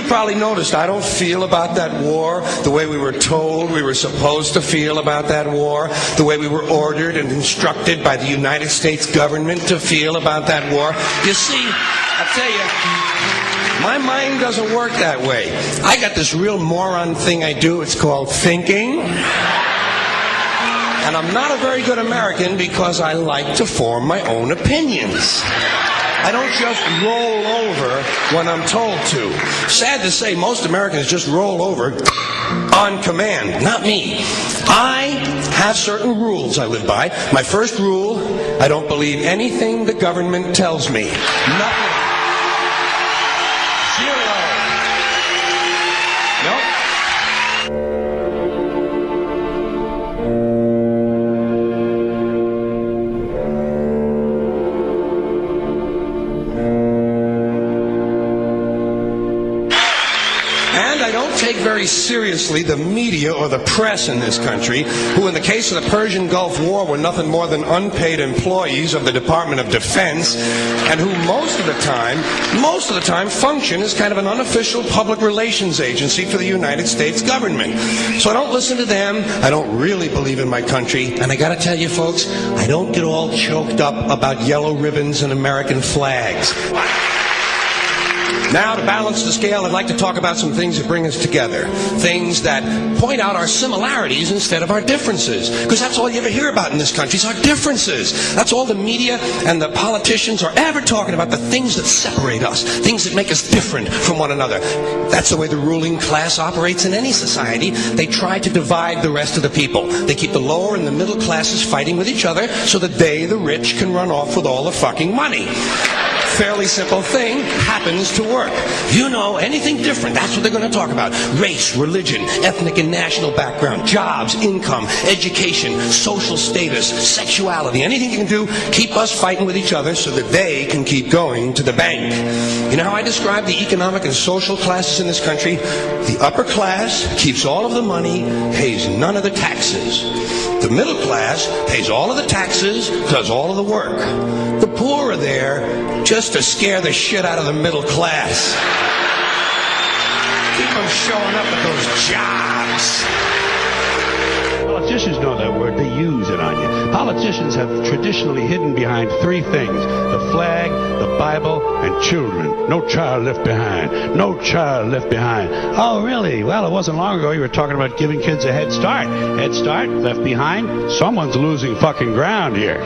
probably noticed I don't feel about that war the way we were told we were supposed to feel about that war, the way we were ordered and instructed by the United States government to feel about that war. You see, I'll tell you, my mind doesn't work that way. I got this real moron thing I do. It's called thinking. And I'm not a very good American because I like to form my own opinions. I don't just roll over when I'm told to. Sad to say, most Americans just roll over on command. Not me. I have certain rules I live by. My first rule, I don't believe anything the government tells me. Nothing. Zero. Nope. Take very seriously the media or the press in this country, who in the case of the Persian Gulf War were nothing more than unpaid employees of the Department of Defense, and who most of the time function as kind of an unofficial public relations agency for the United States government. So I don't listen to them. I don't really believe in my country, and I gotta tell you folks, I don't get all choked up about yellow ribbons and American flags. Now, to balance the scale, I'd like to talk about some things that bring us together. Things that point out our similarities instead of our differences. Because that's all you ever hear about in this country is our differences. That's all the media and the politicians are ever talking about, the things that separate us, things that make us different from one another. That's the way the ruling class operates in any society. They try to divide the rest of the people. They keep the lower and the middle classes fighting with each other so that they, the rich, can run off with all the fucking money. Fairly simple thing happens to work. You know, anything different, that's what they're going to talk about. Race, religion, ethnic and national background, jobs, income, education, social status, sexuality, anything you can do, keep us fighting with each other so that they can keep going to the bank. You know how I describe the economic and social classes in this country? The upper class keeps all of the money, pays none of the taxes. The middle class pays all of the taxes, does all of the work. The poor are there just to scare the shit out of the middle class. Keep them showing up at those jobs. Politicians know that word. They use it on you. Politicians have traditionally hidden behind three things: the flag, the Bible, and children. No child left behind. No child left behind. Oh, really? Well, it wasn't long ago you were talking about giving kids a head start. Head start, left behind. Someone's losing fucking ground here.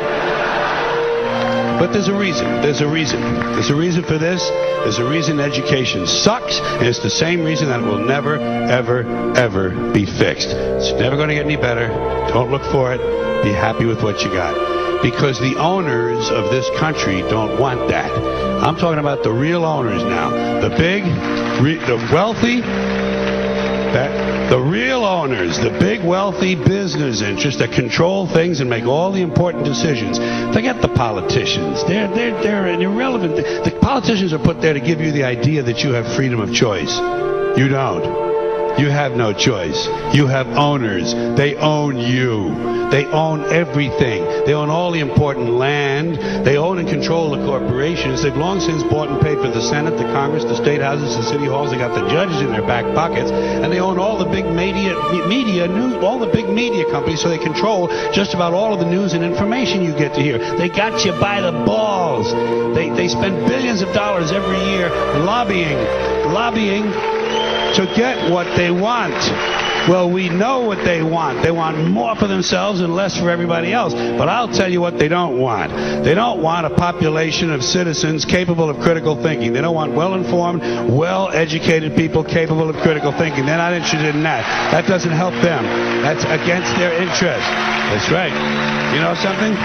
But there's a reason. There's a reason. There's a reason for this. There's a reason education sucks, and it's the same reason that it will never, ever, ever be fixed. It's never going to get any better. Don't look for it. Be happy with what you got. Because the owners of this country don't want that. I'm talking about the real owners now. The big, the wealthy, the real owners, the big wealthy business interests that control things and make all the important decisions. Forget the politicians. They're irrelevant. The politicians are put there to give you the idea that you have freedom of choice. You don't. You have no choice. You have owners. They own you. They own everything. They own all the important land. They own and control the corporations. They've long since bought and paid for the Senate, the Congress, the state houses, the city halls. They got the judges in their back pockets, and they own all the big all the big media companies. So they control just about all of the news and information you get to hear. They got you by the balls. They spend billions of dollars every year lobbying to get what they want. Well, we know what they want. They want more for themselves and less for everybody else. But I'll tell you what they don't want. They don't want a population of citizens capable of critical thinking. They don't want well-informed, well-educated people capable of critical thinking. They're not interested in that. That doesn't help them. That's against their interest. That's right. You know something?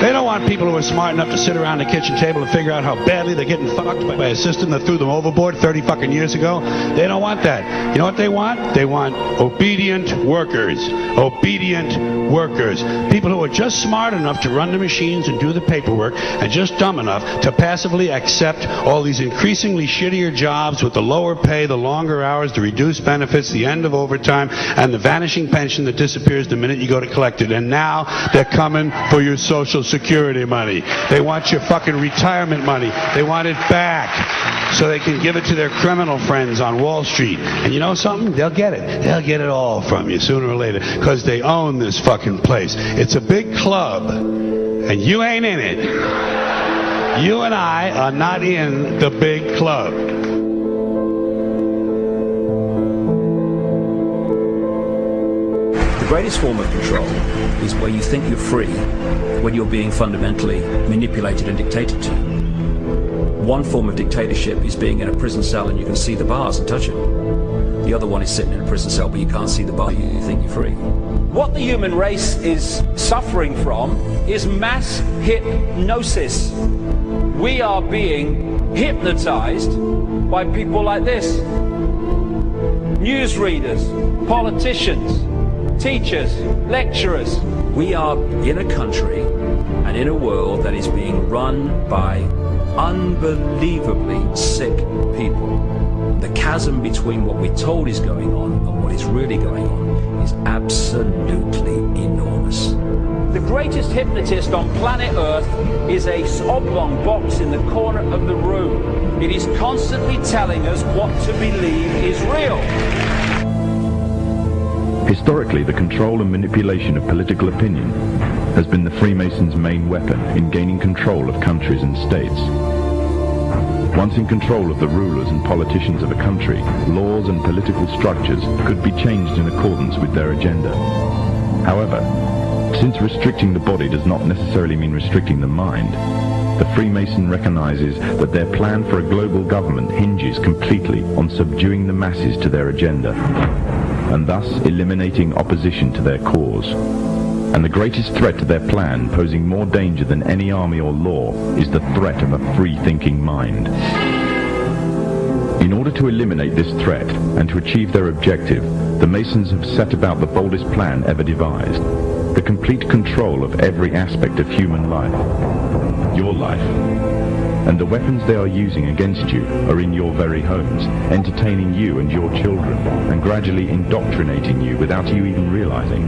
They don't want people who are smart enough to sit around the kitchen table and figure out how badly they're getting fucked by a system that threw them overboard 30 fucking years ago. They don't want that. You know what they want? They want obedient workers. Obedient workers. People who are just smart enough to run the machines and do the paperwork, and just dumb enough to passively accept all these increasingly shittier jobs with the lower pay, the longer hours, the reduced benefits, the end of overtime, and the vanishing pension that disappears the minute you go to collect it. And now they're coming for your Social Social Security money. They want your fucking retirement money. They want it back so they can give it to their criminal friends on Wall Street. And you know something? They'll get it. They'll get it all from you sooner or later because they own this fucking place. It's a big club, and you ain't in it. You and I are not in the big club. The greatest form of control is where you think you're free when you're being fundamentally manipulated and dictated to. One form of dictatorship is being in a prison cell and you can see the bars and touch them. The other one is sitting in a prison cell but you can't see the bar, you think you're free. What the human race is suffering from is mass hypnosis. We are being hypnotized by people like this. Newsreaders, politicians, teachers, lecturers. We are in a country and in a world that is being run by unbelievably sick people. The chasm between what we're told is going on and what is really going on is absolutely enormous. The greatest hypnotist on planet Earth is a oblong box in the corner of the room. It is constantly telling us what to believe is real. Historically, the control and manipulation of political opinion has been the Freemasons' main weapon in gaining control of countries and states. Once in control of the rulers and politicians of a country, laws and political structures could be changed in accordance with their agenda. However, since restricting the body does not necessarily mean restricting the mind, the Freemason recognizes that their plan for a global government hinges completely on subduing the masses to their agenda, and thus eliminating opposition to their cause. And the greatest threat to their plan, posing more danger than any army or law, is the threat of a free-thinking mind. In order to eliminate this threat and to achieve their objective, the Masons have set about the boldest plan ever devised: the complete control of every aspect of human life, your life. And the weapons they are using against you are in your very homes, entertaining you and your children, and gradually indoctrinating you without you even realizing.